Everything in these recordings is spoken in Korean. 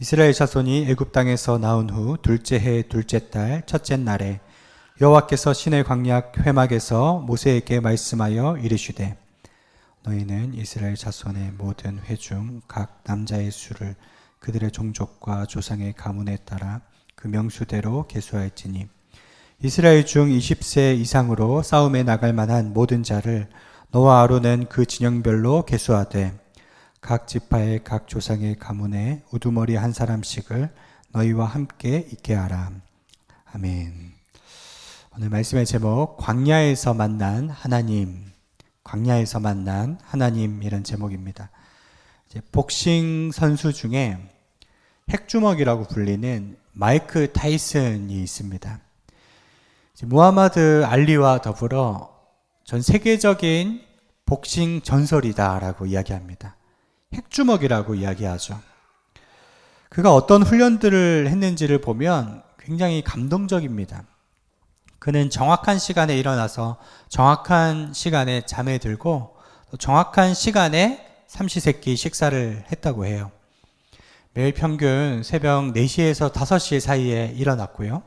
이스라엘 자손이 애굽 땅에서 나온 후 둘째 해 둘째 달 첫째 날에 여호와께서 시내 광야 회막에서 모세에게 말씀하여 이르시되 너희는 이스라엘 자손의 모든 회 중 각 남자의 수를 그들의 종족과 조상의 가문에 따라 그 명수대로 계수할지니 이스라엘 중 20세 이상으로 싸움에 나갈 만한 모든 자를 너와 아론은 그 진영별로 계수하되 각 지파의 각 조상의 가문에 우두머리 한 사람씩을 너희와 함께 있게 하라. 아멘. 오늘 말씀의 제목 광야에서 만난 하나님, 광야에서 만난 하나님 이런 제목입니다. 복싱 선수 중에 핵주먹이라고 불리는 마이크 타이슨이 있습니다. 무하마드 알리와 더불어 전 세계적인 복싱 전설이다라고 이야기합니다. 핵주먹이라고 이야기하죠. 그가 어떤 훈련들을 했는지를 보면 굉장히 감동적입니다. 그는 정확한 시간에 일어나서 정확한 시간에 잠에 들고 또 정확한 시간에 삼시세끼 식사를 했다고 해요. 매일 평균 새벽 4시에서 5시 사이에 일어났고요.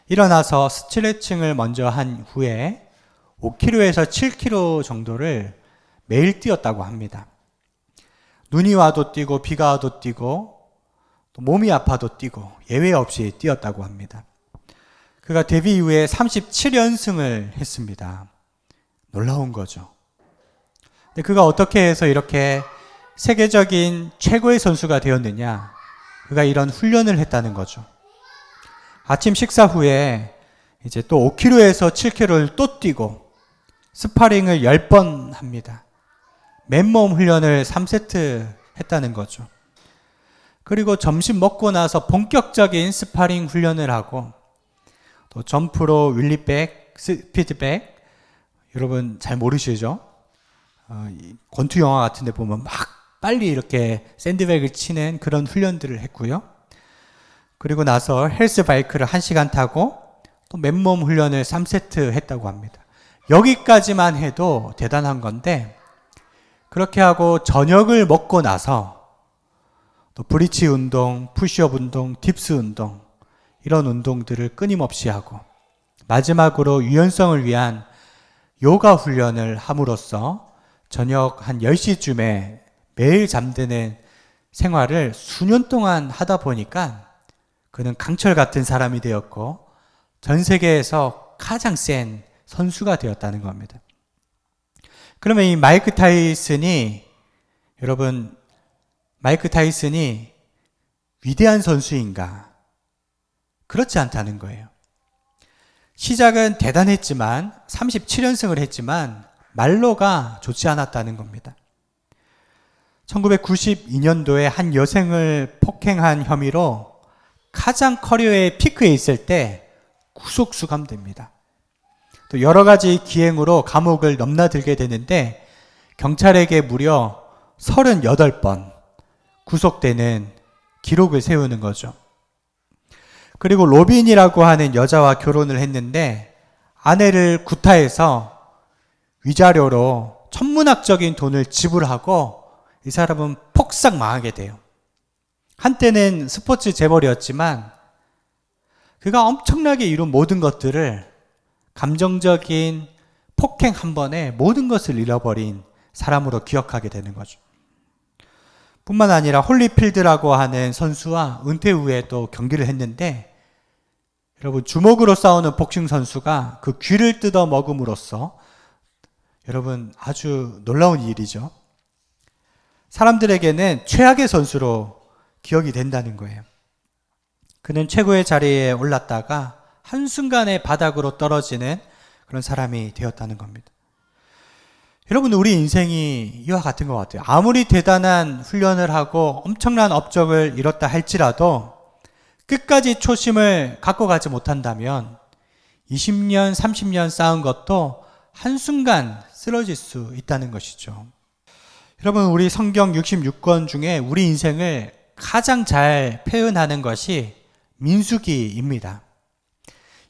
일어나서 스트레칭을 먼저 한 후에 5km에서 7km 정도를 매일 뛰었다고 합니다. 눈이 와도 뛰고 비가 와도 뛰고 또 몸이 아파도 뛰고 예외 없이 뛰었다고 합니다. 그가 데뷔 이후에 37연승을 했습니다. 놀라운 거죠. 근데 그가 어떻게 해서 이렇게 세계적인 최고의 선수가 되었느냐? 그가 이런 훈련을 했다는 거죠. 아침 식사 후에 이제 또 5km에서 7km를 또 뛰고 스파링을 10번 합니다. 맨몸 훈련을 3세트 했다는 거죠. 그리고 점심 먹고 나서 본격적인 스파링 훈련을 하고 또 점프로 윌리백, 스피드백 여러분 잘 모르시죠? 권투 영화 같은 데 보면 막 빨리 이렇게 샌드백을 치는 그런 훈련들을 했고요. 그리고 나서 헬스 바이크를 1시간 타고 또 맨몸 훈련을 3세트 했다고 합니다. 여기까지만 해도 대단한 건데 그렇게 하고 저녁을 먹고 나서 또 브리치 운동, 푸시업 운동, 딥스 운동 이런 운동들을 끊임없이 하고 마지막으로 유연성을 위한 요가 훈련을 함으로써 저녁 한 10시쯤에 매일 잠드는 생활을 수년 동안 하다 보니까 그는 강철 같은 사람이 되었고 전 세계에서 가장 센 선수가 되었다는 겁니다. 그러면 이 마이크 타이슨이 여러분 마이크 타이슨이 위대한 선수인가? 그렇지 않다는 거예요. 시작은 대단했지만 37연승을 했지만 말로가 좋지 않았다는 겁니다. 1992년도에 한 여생을 폭행한 혐의로 가장 커리어의 피크에 있을 때 구속 수감됩니다. 또 여러 가지 기행으로 감옥을 넘나들게 되는데 경찰에게 무려 38번 구속되는 기록을 세우는 거죠. 그리고 로빈이라고 하는 여자와 결혼을 했는데 아내를 구타해서 위자료로 천문학적인 돈을 지불하고 이 사람은 폭삭 망하게 돼요. 한때는 스포츠 재벌이었지만 그가 엄청나게 이룬 모든 것들을 감정적인 폭행 한 번에 모든 것을 잃어버린 사람으로 기억하게 되는 거죠. 뿐만 아니라 홀리필드라고 하는 선수와 은퇴 후에 또 경기를 했는데 여러분 주먹으로 싸우는 복싱 선수가 그 귀를 뜯어 먹음으로써 여러분 아주 놀라운 일이죠. 사람들에게는 최악의 선수로 기억이 된다는 거예요. 그는 최고의 자리에 올랐다가 한순간에 바닥으로 떨어지는 그런 사람이 되었다는 겁니다. 여러분 우리 인생이 이와 같은 것 같아요. 아무리 대단한 훈련을 하고 엄청난 업적을 이뤘다 할지라도 끝까지 초심을 갖고 가지 못한다면 20년, 30년 쌓은 것도 한순간 쓰러질 수 있다는 것이죠. 여러분 우리 성경 66권 중에 우리 인생을 가장 잘 표현하는 것이 민수기입니다.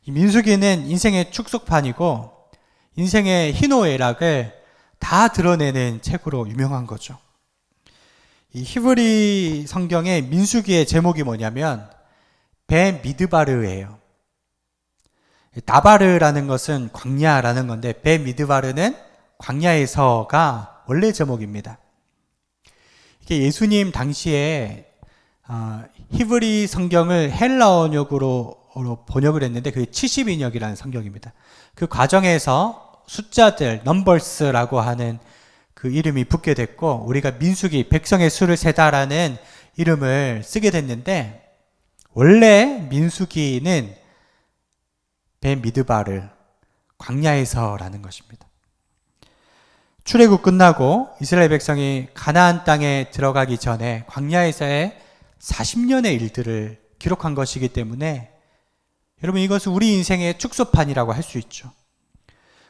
이 민수기는 인생의 축소판이고 인생의 희노애락을 다 드러내는 책으로 유명한 거죠. 이 히브리 성경의 민수기의 제목이 뭐냐면 베 미드바르예요. 다바르라는 것은 광야라는 건데 베 미드바르는 광야에서가 원래 제목입니다. 이게 예수님 당시에 히브리 성경을 헬라어 번역으로 번역을 했는데 그게 70인역이라는 성경입니다. 그 과정에서 숫자들, 넘버스라고 하는 그 이름이 붙게 됐고 우리가 민수기, 백성의 수를 세다라는 이름을 쓰게 됐는데 원래 민수기는 벤 미드바르, 광야에서라는 것입니다. 출애굽 끝나고 이스라엘 백성이 가나안 땅에 들어가기 전에 광야에서의 40년의 일들을 기록한 것이기 때문에 여러분 이것은 우리 인생의 축소판이라고 할 수 있죠.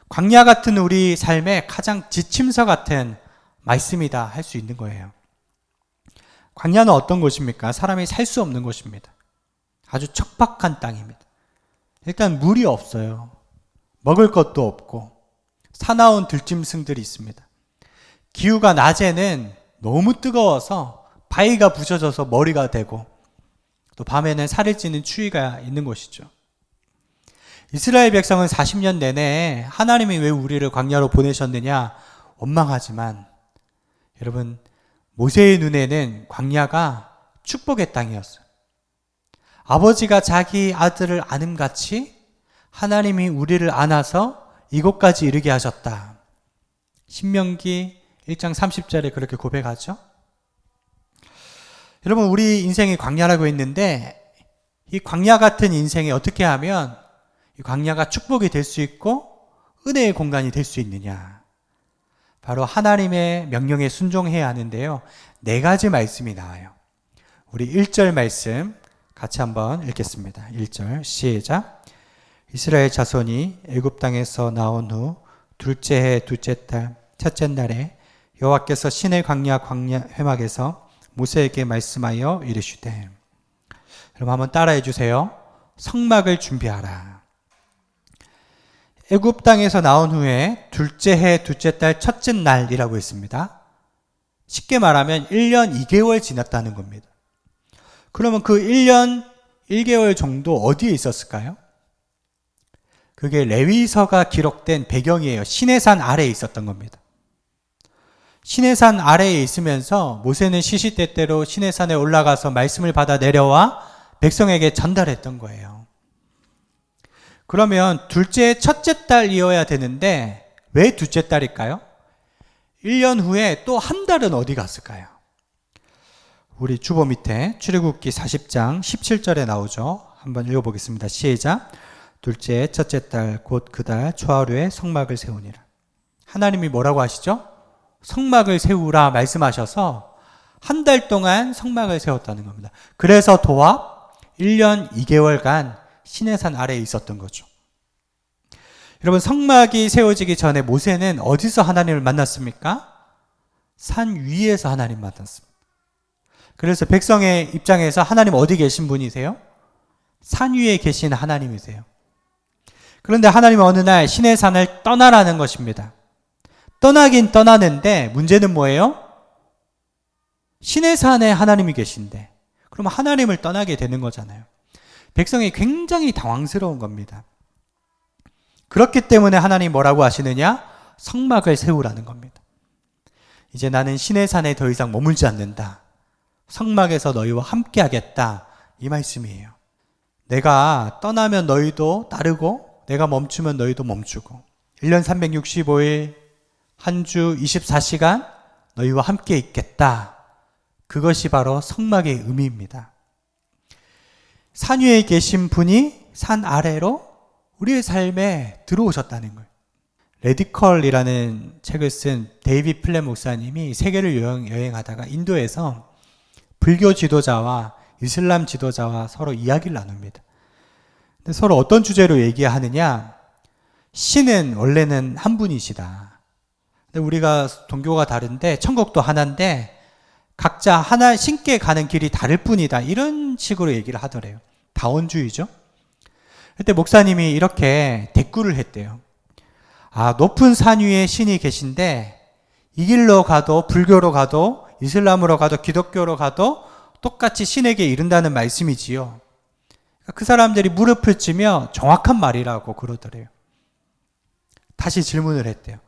광야 같은 우리 삶의 가장 지침서 같은 말씀이다 할 수 있는 거예요. 광야는 어떤 곳입니까? 사람이 살 수 없는 곳입니다. 아주 척박한 땅입니다. 일단 물이 없어요. 먹을 것도 없고 사나운 들짐승들이 있습니다. 기후가 낮에는 너무 뜨거워서 바위가 부셔져서 머리가 되고 또 밤에는 살을 찌는 추위가 있는 곳이죠. 이스라엘 백성은 40년 내내 하나님이 왜 우리를 광야로 보내셨느냐 원망하지만 여러분 모세의 눈에는 광야가 축복의 땅이었어요. 아버지가 자기 아들을 안음같이 하나님이 우리를 안아서 이곳까지 이르게 하셨다. 신명기 1장 30절에 그렇게 고백하죠. 여러분 우리 인생이 광야라고 했는데 이 광야 같은 인생이 어떻게 하면 이 광야가 축복이 될 수 있고 은혜의 공간이 될 수 있느냐. 바로 하나님의 명령에 순종해야 하는데요. 4가지 말씀이 나와요. 우리 1절 말씀 같이 한번 읽겠습니다. 1절 시작. 이스라엘 자손이 애굽 땅에서 나온 후 둘째 해 둘째 달 첫째 날에 여호와께서 시내 광야 회막에서 모세에게 말씀하여 이르시되. 여러분 한번 따라해 주세요. 성막을 준비하라. 애굽 땅에서 나온 후에 둘째 해 둘째 달 첫째 날이라고 했습니다. 쉽게 말하면 1년 2개월 지났다는 겁니다. 그러면 그 1년 1개월 정도 어디에 있었을까요? 그게 레위서가 기록된 배경이에요. 시내산 아래에 있었던 겁니다. 시내산 아래에 있으면서 모세는 시시때때로 시내산에 올라가서 말씀을 받아 내려와 백성에게 전달했던 거예요. 그러면 둘째 첫째 달이어야 되는데 왜 둘째 달일까요? 1년 후에 또 한 달은 어디 갔을까요? 우리 주보 밑에 출애굽기 40장 17절에 나오죠. 한번 읽어보겠습니다. 시작. 둘째 첫째 달 곧 그 달 초하루에 성막을 세우니라. 하나님이 뭐라고 하시죠? 성막을 세우라 말씀하셔서 한 달 동안 성막을 세웠다는 겁니다. 그래서 도합 1년 2개월간 시내산 아래에 있었던 거죠. 여러분 성막이 세워지기 전에 모세는 어디서 하나님을 만났습니까? 산 위에서 하나님 만났습니다. 그래서 백성의 입장에서 하나님 어디 계신 분이세요? 산 위에 계신 하나님이세요. 그런데 하나님은 어느 날 시내산을 떠나라는 것입니다. 떠나긴 떠나는데 문제는 뭐예요? 시내산에 하나님이 계신데 그럼 하나님을 떠나게 되는 거잖아요. 백성이 굉장히 당황스러운 겁니다. 그렇기 때문에 하나님 뭐라고 하시느냐? 성막을 세우라는 겁니다. 이제 나는 시내산에 더 이상 머물지 않는다. 성막에서 너희와 함께 하겠다. 이 말씀이에요. 내가 떠나면 너희도 따르고 내가 멈추면 너희도 멈추고 1년 365일 한 주 24시간 너희와 함께 있겠다. 그것이 바로 성막의 의미입니다. 산 위에 계신 분이 산 아래로 우리의 삶에 들어오셨다는 거예요. 레디컬이라는 책을 쓴 데이비드 플랫 목사님이 세계를 여행하다가 인도에서 불교 지도자와 이슬람 지도자와 서로 이야기를 나눕니다. 근데 서로 어떤 주제로 얘기하느냐? 신은 원래는 한 분이시다. 근데 우리가 종교가 다른데 천국도 하나인데 각자 하나 신께 가는 길이 다를 뿐이다. 이런 식으로 얘기를 하더래요. 다원주의죠. 그때 목사님이 이렇게 대꾸를 했대요. 높은 산 위에 신이 계신데 이 길로 가도 불교로 가도 이슬람으로 가도 기독교로 가도 똑같이 신에게 이른다는 말씀이지요. 그 사람들이 무릎을 치며 정확한 말이라고 그러더래요. 다시 질문을 했대요.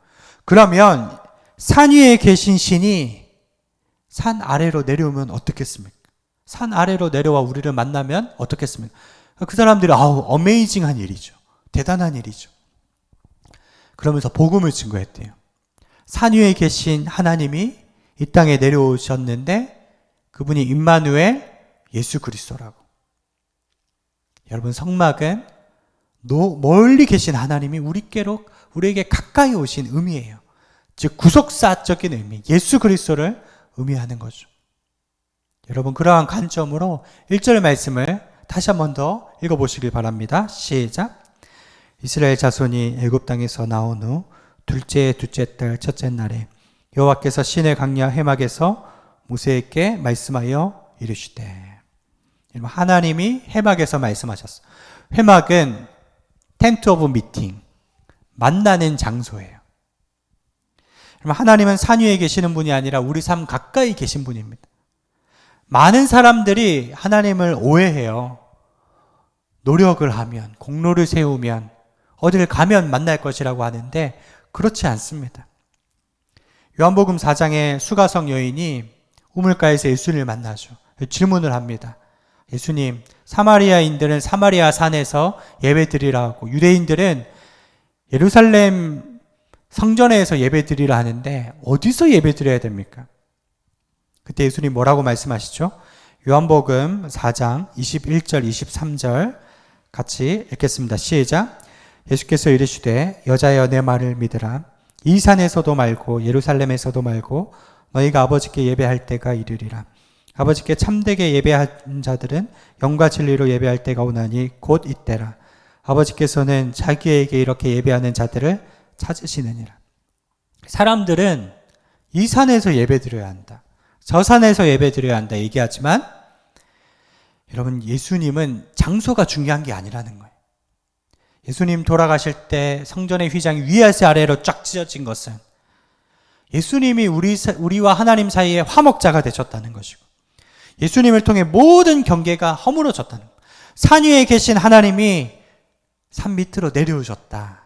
그러면 산 위에 계신 신이 산 아래로 내려오면 어떻겠습니까? 산 아래로 내려와 우리를 만나면 어떻겠습니까? 그 사람들이 어메이징한 일이죠. 대단한 일이죠. 그러면서 복음을 증거했대요. 산 위에 계신 하나님이 이 땅에 내려오셨는데 그분이 임마누엘 예수 그리스도라고. 여러분, 성막은 멀리 계신 하나님이 우리에게 가까이 오신 의미예요. 즉 구속사적인 의미, 예수 그리스도를 의미하는 거죠. 여러분, 그러한 관점으로 1절 말씀을 다시 한 번 더 읽어보시길 바랍니다. 시작. 이스라엘 자손이 애굽 땅에서 나온 후 둘째 달 첫째 날에 여호와께서 시내 광야 회막에서 모세에게 말씀하여 이르시되. 하나님이 회막에서 말씀하셨어요. 회막은 텐트 오브 미팅, 만나는 장소예요. 하나님은 산 위에 계시는 분이 아니라 우리 삶 가까이 계신 분입니다. 많은 사람들이 하나님을 오해해요. 노력을 하면, 공로를 세우면, 어디를 가면 만날 것이라고 하는데 그렇지 않습니다. 요한복음 4장에 수가성 여인이 우물가에서 예수님을 만나죠. 질문을 합니다. 예수님, 사마리아인들은 사마리아 산에서 예배 드리라고, 유대인들은 예루살렘 성전에서 예배 드리라 하는데 어디서 예배 드려야 됩니까? 그때 예수님 뭐라고 말씀하시죠? 요한복음 4장 21절 23절 같이 읽겠습니다. 시작. 예수께서 이르시되 여자여 내 말을 믿으라. 이 산에서도 말고 예루살렘에서도 말고 너희가 아버지께 예배할 때가 이르리라. 아버지께 참되게 예배한 자들은 영과 진리로 예배할 때가 오나니 곧 이때라. 아버지께서는 자기에게 이렇게 예배하는 자들을 찾으시느니라. 사람들은 이 산에서 예배 드려야 한다, 저 산에서 예배 드려야 한다 얘기하지만 여러분, 예수님은 장소가 중요한 게 아니라는 거예요. 예수님 돌아가실 때 성전의 휘장이 위에서 아래로 쫙 찢어진 것은 예수님이 우리와 하나님 사이에 화목자가 되셨다는 것이고, 예수님을 통해 모든 경계가 허물어졌다는 거예요. 산 위에 계신 하나님이 산 밑으로 내려오셨다.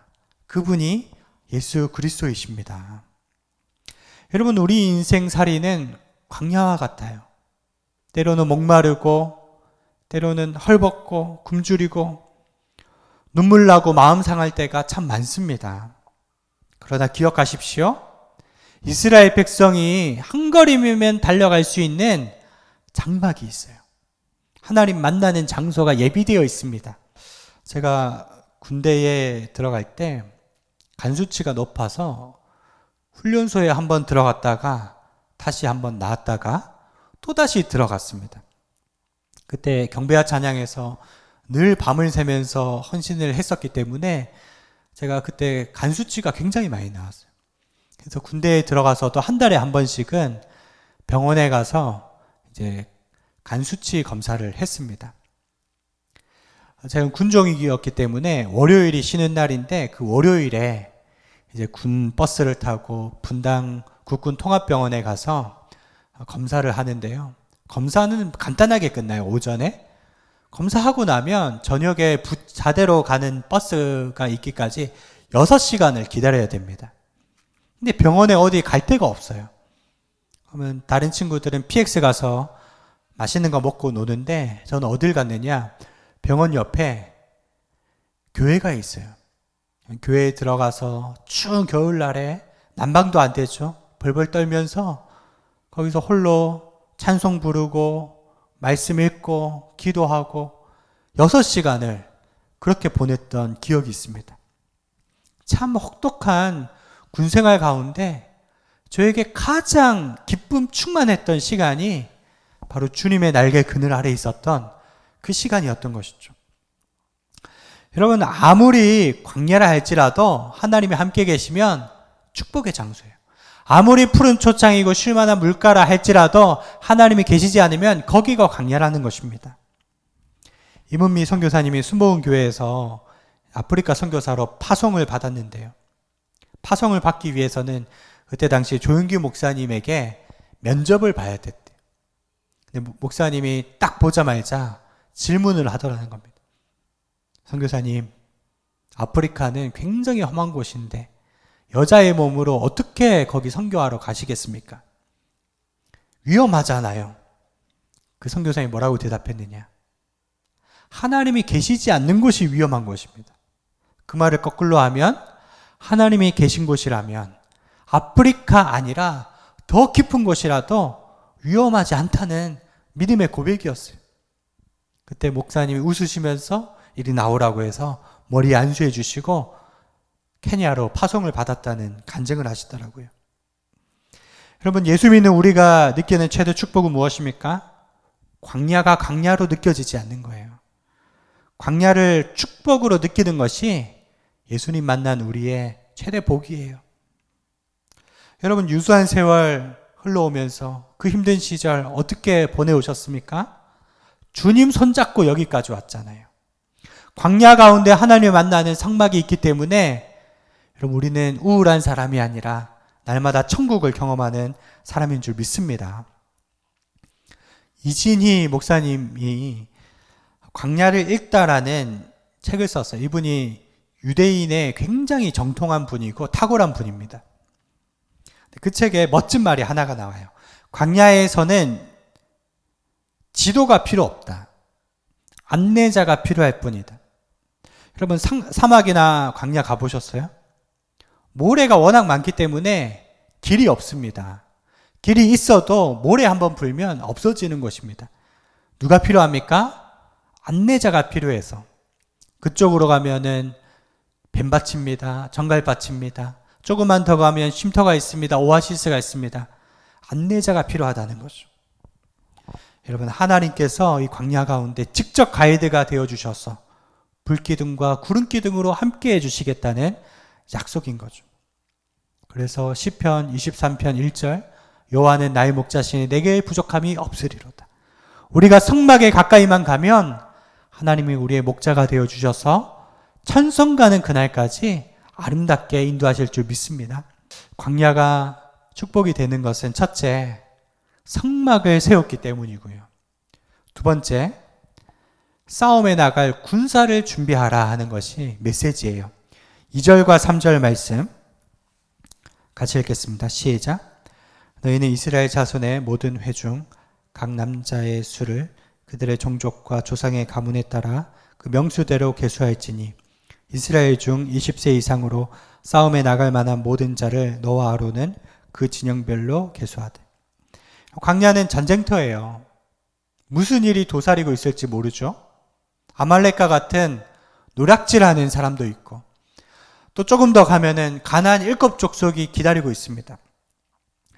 그분이 예수 그리스도이십니다. 여러분, 우리 인생살이는 광야와 같아요. 때로는 목마르고, 때로는 헐벗고 굶주리고 눈물 나고 마음 상할 때가 참 많습니다. 그러나 기억하십시오. 이스라엘 백성이 한 걸음이면 달려갈 수 있는 장막이 있어요. 하나님 만나는 장소가 예비되어 있습니다. 제가 군대에 들어갈 때 간수치가 높아서 훈련소에 한번 들어갔다가 다시 한번 나왔다가 또다시 들어갔습니다. 그때 경배와 찬양에서 늘 밤을 새면서 헌신을 했었기 때문에 제가 그때 간수치가 굉장히 많이 나왔어요. 그래서 군대에 들어가서도 한 달에 한 번씩은 병원에 가서 이제 간수치 검사를 했습니다. 제가 군종이었기 때문에 월요일이 쉬는 날인데 그 월요일에 이제 군 버스를 타고 분당 국군 통합병원에 가서 검사를 하는데요. 검사는 간단하게 끝나요. 오전에. 검사하고 나면 저녁에 자대로 가는 버스가 있기까지 6시간을 기다려야 됩니다. 근데 병원에 어디 갈 데가 없어요. 그러면 다른 친구들은 PX 가서 맛있는 거 먹고 노는데 저는 어딜 갔느냐? 병원 옆에 교회가 있어요. 교회에 들어가서 추운 겨울날에 난방도 안 되죠. 벌벌 떨면서 거기서 홀로 찬송 부르고 말씀 읽고 기도하고 6시간을 그렇게 보냈던 기억이 있습니다. 참 혹독한 군생활 가운데 저에게 가장 기쁨 충만했던 시간이 바로 주님의 날개 그늘 아래 있었던 그 시간이었던 것이죠. 여러분, 아무리 광야라 할지라도 하나님이 함께 계시면 축복의 장소예요. 아무리 푸른 초창이고 쉴만한 물가라 할지라도 하나님이 계시지 않으면 거기가 광야라는 것입니다. 이문미 선교사님이 순복음 교회에서 아프리카 선교사로 파송을 받았는데요. 파송을 받기 위해서는 그때 당시 조윤규 목사님에게 면접을 봐야 됐대. 근데 목사님이 딱 보자마자 질문을 하더라는 겁니다. 선교사님, 아프리카는 굉장히 험한 곳인데 여자의 몸으로 어떻게 거기 선교하러 가시겠습니까? 위험하잖아요. 그 선교사님이 뭐라고 대답했느냐? 하나님이 계시지 않는 곳이 위험한 곳입니다. 그 말을 거꾸로 하면 하나님이 계신 곳이라면 아프리카 아니라 더 깊은 곳이라도 위험하지 않다는 믿음의 고백이었어요. 그때 목사님이 웃으시면서 이리 나오라고 해서 머리에 안수해 주시고 케냐로 파송을 받았다는 간증을 하시더라고요. 여러분, 예수 믿는 우리가 느끼는 최대 축복은 무엇입니까? 광야가 광야로 느껴지지 않는 거예요. 광야를 축복으로 느끼는 것이 예수님 만난 우리의 최대 복이에요. 여러분, 유수한 세월 흘러오면서 그 힘든 시절 어떻게 보내오셨습니까? 주님 손잡고 여기까지 왔잖아요. 광야 가운데 하나님을 만나는 성막이 있기 때문에 여러분, 우리는 우울한 사람이 아니라 날마다 천국을 경험하는 사람인 줄 믿습니다. 이진희 목사님이 광야를 읽다라는 책을 썼어요. 이분이 유대인의 굉장히 정통한 분이고 탁월한 분입니다. 그 책에 멋진 말이 하나가 나와요. 광야에서는 지도가 필요 없다. 안내자가 필요할 뿐이다. 여러분, 사막이나 광야 가보셨어요? 모래가 워낙 많기 때문에 길이 없습니다. 길이 있어도 모래 한번 불면 없어지는 것입니다. 누가 필요합니까? 안내자가 필요해서. 그쪽으로 가면은 뱀밭입니다. 정갈밭입니다. 조금만 더 가면 쉼터가 있습니다. 오아시스가 있습니다. 안내자가 필요하다는 거죠. 여러분, 하나님께서 이 광야 가운데 직접 가이드가 되어주셔서 불기둥과 구름기둥으로 함께 해주시겠다는 약속인 거죠. 그래서 시편 23편 1절, 여호와는 나의 목자시니 내게 부족함이 없으리로다. 우리가 성막에 가까이만 가면 하나님이 우리의 목자가 되어주셔서 천성 가는 그날까지 아름답게 인도하실 줄 믿습니다. 광야가 축복이 되는 것은 첫째, 성막을 세웠기 때문이고요. 두 번째, 싸움에 나갈 군사를 준비하라 하는 것이 메시지예요. 2절과 3절 말씀 같이 읽겠습니다. 시작. 너희는 이스라엘 자손의 모든 회중 각 남자의 수를 그들의 종족과 조상의 가문에 따라 그 명수대로 계수할지니 이스라엘 중 20세 이상으로 싸움에 나갈 만한 모든 자를 너와 아론은 그 진영별로 계수하되. 광야는 전쟁터예요. 무슨 일이 도사리고 있을지 모르죠. 아말렉과 같은 노략질하는 사람도 있고, 또 조금 더 가면은 가나안 7 족속이 기다리고 있습니다.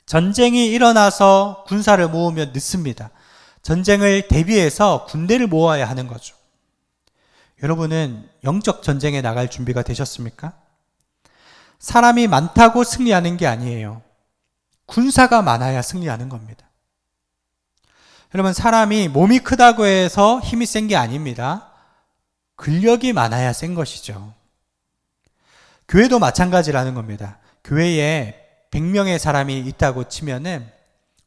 전쟁이 일어나서 군사를 모으면 늦습니다. 전쟁을 대비해서 군대를 모아야 하는 거죠. 여러분은 영적 전쟁에 나갈 준비가 되셨습니까? 사람이 많다고 승리하는 게 아니에요. 군사가 많아야 승리하는 겁니다. 여러분, 사람이 몸이 크다고 해서 힘이 센 게 아닙니다. 근력이 많아야 센 것이죠. 교회도 마찬가지라는 겁니다. 교회에 100명의 사람이 있다고 치면은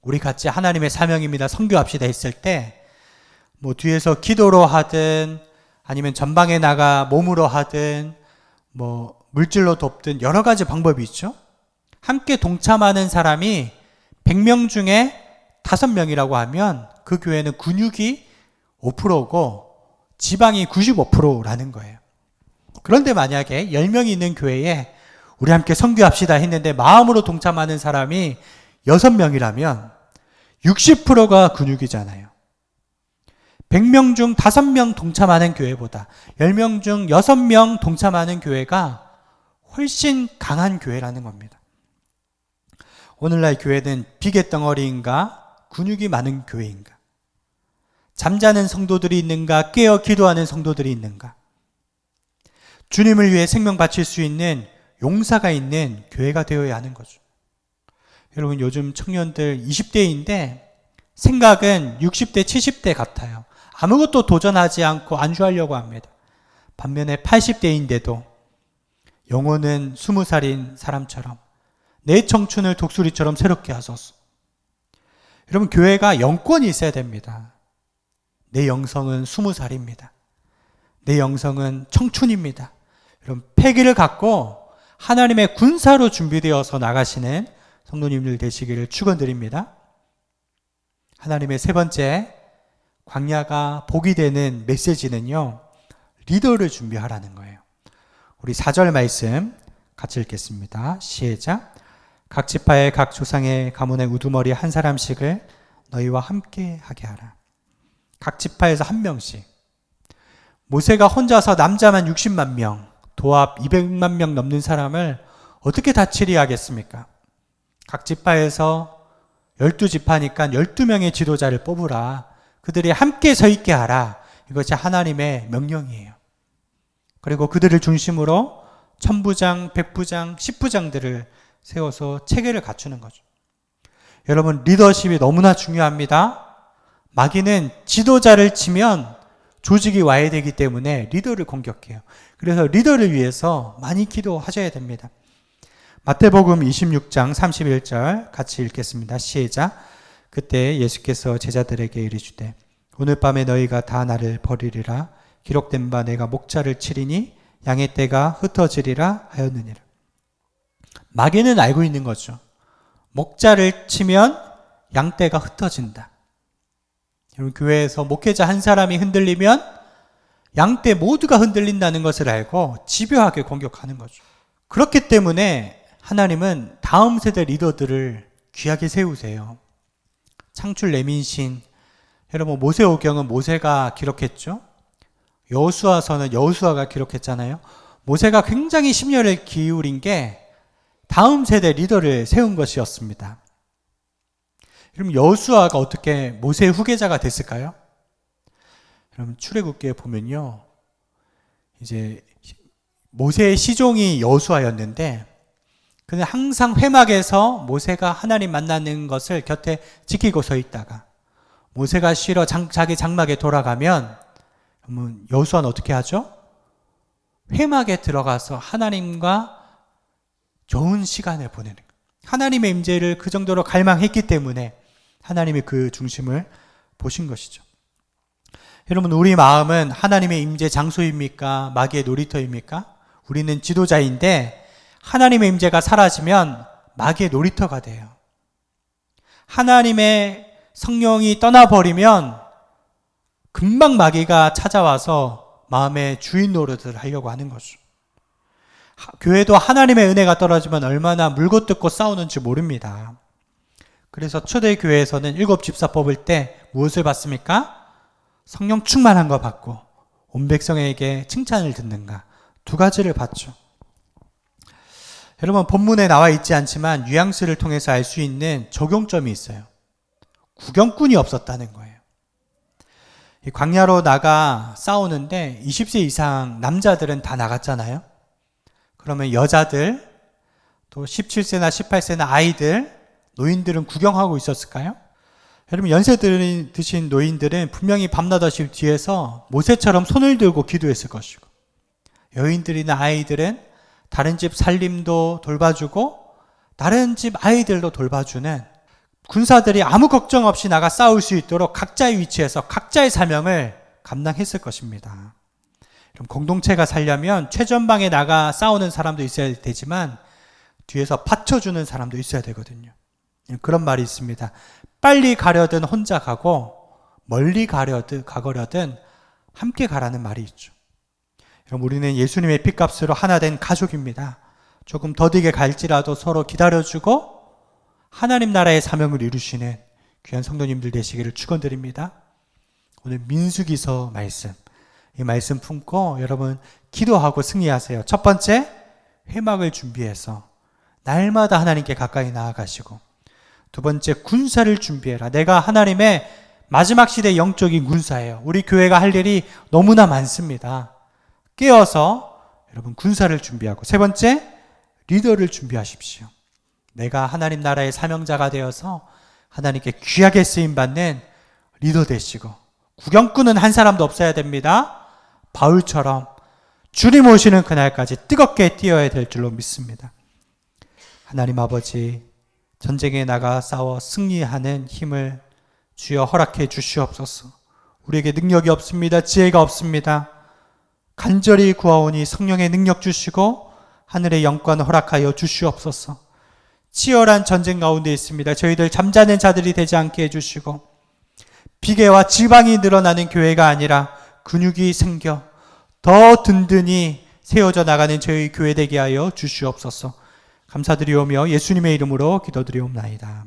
우리 같이 하나님의 사명입니다, 선교합시다 했을 때 뭐 뒤에서 기도로 하든 아니면 전방에 나가 몸으로 하든 뭐 물질로 돕든 여러 가지 방법이 있죠. 함께 동참하는 사람이 100명 중에 5명이라고 하면 그 교회는 근육이 5%고 지방이 95%라는 거예요. 그런데 만약에 10명이 있는 교회에 우리 함께 선교합시다 했는데 마음으로 동참하는 사람이 6명이라면 60%가 근육이잖아요. 100명 중 5명 동참하는 교회보다 10명 중 6명 동참하는 교회가 훨씬 강한 교회라는 겁니다. 오늘날 교회는 비계 덩어리인가 근육이 많은 교회인가? 잠자는 성도들이 있는가? 깨어 기도하는 성도들이 있는가? 주님을 위해 생명 바칠 수 있는 용사가 있는 교회가 되어야 하는 거죠. 여러분, 요즘 청년들 20대인데 생각은 60대, 70대 같아요. 아무것도 도전하지 않고 안주하려고 합니다. 반면에 80대인데도 영혼은 20살인 사람처럼 내 청춘을 독수리처럼 새롭게 하소서. 여러분, 교회가 영권이 있어야 됩니다. 내 영성은 20살입니다. 내 영성은 청춘입니다. 여러분, 패기를 갖고 하나님의 군사로 준비되어서 나가시는 성도님들 되시기를 축원드립니다. 하나님의 세 번째 광야가 복이 되는 메시지는요, 리더를 준비하라는 거예요. 우리 4절 말씀 같이 읽겠습니다. 시작. 각 지파의 각 조상의 가문의 우두머리 한 사람씩을 너희와 함께 하게 하라. 각 지파에서 한 명씩. 모세가 혼자서 남자만 60만 명, 도합 200만 명 넘는 사람을 어떻게 다 치리하겠습니까? 각 지파에서 12지파니까 12명의 지도자를 뽑으라. 그들이 함께 서 있게 하라. 이것이 하나님의 명령이에요. 그리고 그들을 중심으로 천부장, 백부장, 십부장들을 세워서 체계를 갖추는 거죠. 여러분, 리더십이 너무나 중요합니다. 마귀는 지도자를 치면 조직이 와야 되기 때문에 리더를 공격해요. 그래서 리더를 위해서 많이 기도하셔야 됩니다. 마태복음 26장 31절 같이 읽겠습니다. 시작. 그때 예수께서 제자들에게 이르시되 오늘 밤에 너희가 다 나를 버리리라. 기록된 바 내가 목자를 치리니 양의 떼가 흩어지리라 하였느니라. 마귀는 알고 있는 거죠. 목자를 치면 양떼가 흩어진다. 여러분, 교회에서 목회자 한 사람이 흔들리면 양떼 모두가 흔들린다는 것을 알고 집요하게 공격하는 거죠. 그렇기 때문에 하나님은 다음 세대 리더들을 귀하게 세우세요. 창출 레민신, 여러분, 모세오경은 모세가 기록했죠. 여호수아서는 여호수아가 기록했잖아요. 모세가 굉장히 심려를 기울인 게 다음 세대 리더를 세운 것이었습니다. 그럼 여호수아가 어떻게 모세의 후계자가 됐을까요? 여러분, 출애굽기에 보면요, 이제 모세의 시종이 여호수아였는데 그는 항상 회막에서 모세가 하나님 만나는 것을 곁에 지키고 서 있다가 모세가 쉬러 자기 장막에 돌아가면 여호수아는 어떻게 하죠? 회막에 들어가서 하나님과 좋은 시간을 보내는 거예요. 하나님의 임재를 그 정도로 갈망했기 때문에 하나님이 그 중심을 보신 것이죠. 여러분, 우리 마음은 하나님의 임재 장소입니까? 마귀의 놀이터입니까? 우리는 지도자인데 하나님의 임재가 사라지면 마귀의 놀이터가 돼요. 하나님의 성령이 떠나버리면 금방 마귀가 찾아와서 마음의 주인 노릇을 하려고 하는 거죠. 교회도 하나님의 은혜가 떨어지면 얼마나 물고 뜯고 싸우는지 모릅니다. 그래서 초대교회에서는 7집사 뽑을 때 무엇을 받습니까? 성령 충만한 거 받고 온 백성에게 칭찬을 듣는가, 두 가지를 받죠. 여러분, 본문에 나와 있지 않지만 뉘앙스를 통해서 알 수 있는 적용점이 있어요. 구경꾼이 없었다는 거예요. 광야로 나가 싸우는데 20세 이상 남자들은 다 나갔잖아요. 그러면 여자들, 또 17세나 18세나 아이들, 노인들은 구경하고 있었을까요? 여러분, 연세 드신 노인들은 분명히 밤낮없이 뒤에서 모세처럼 손을 들고 기도했을 것이고, 여인들이나 아이들은 다른 집 살림도 돌봐주고 다른 집 아이들도 돌봐주는, 군사들이 아무 걱정 없이 나가 싸울 수 있도록 각자의 위치에서 각자의 사명을 감당했을 것입니다. 그럼 공동체가 살려면 최전방에 나가 싸우는 사람도 있어야 되지만 뒤에서 받쳐주는 사람도 있어야 되거든요. 그런 말이 있습니다. 빨리 가려든 혼자 가고 멀리 가거려든 함께 가라는 말이 있죠. 그럼 우리는 예수님의 피값으로 하나 된 가족입니다. 조금 더디게 갈지라도 서로 기다려주고 하나님 나라의 사명을 이루시는 귀한 성도님들 되시기를 축원드립니다. 오늘 민수기서 말씀, 이 말씀 품고 여러분 기도하고 승리하세요. 첫 번째, 회막을 준비해서 날마다 하나님께 가까이 나아가시고, 두 번째, 군사를 준비해라. 내가 하나님의 마지막 시대 영적인 군사예요. 우리 교회가 할 일이 너무나 많습니다. 깨어서 여러분 군사를 준비하고, 세 번째, 리더를 준비하십시오. 내가 하나님 나라의 사명자가 되어서 하나님께 귀하게 쓰임받는 리더 되시고, 구경꾼은 한 사람도 없어야 됩니다. 바울처럼 주님 오시는 그날까지 뜨겁게 뛰어야 될 줄로 믿습니다. 하나님 아버지, 전쟁에 나가 싸워 승리하는 힘을 주여 허락해 주시옵소서. 우리에게 능력이 없습니다. 지혜가 없습니다. 간절히 구하오니 성령의 능력 주시고 하늘의 영권 허락하여 주시옵소서. 치열한 전쟁 가운데 있습니다. 저희들 잠자는 자들이 되지 않게 해주시고 비계와 지방이 늘어나는 교회가 아니라 근육이 생겨 더 든든히 세워져 나가는 저희 교회 되게 하여 주시옵소서. 감사드리오며 예수님의 이름으로 기도드리옵나이다.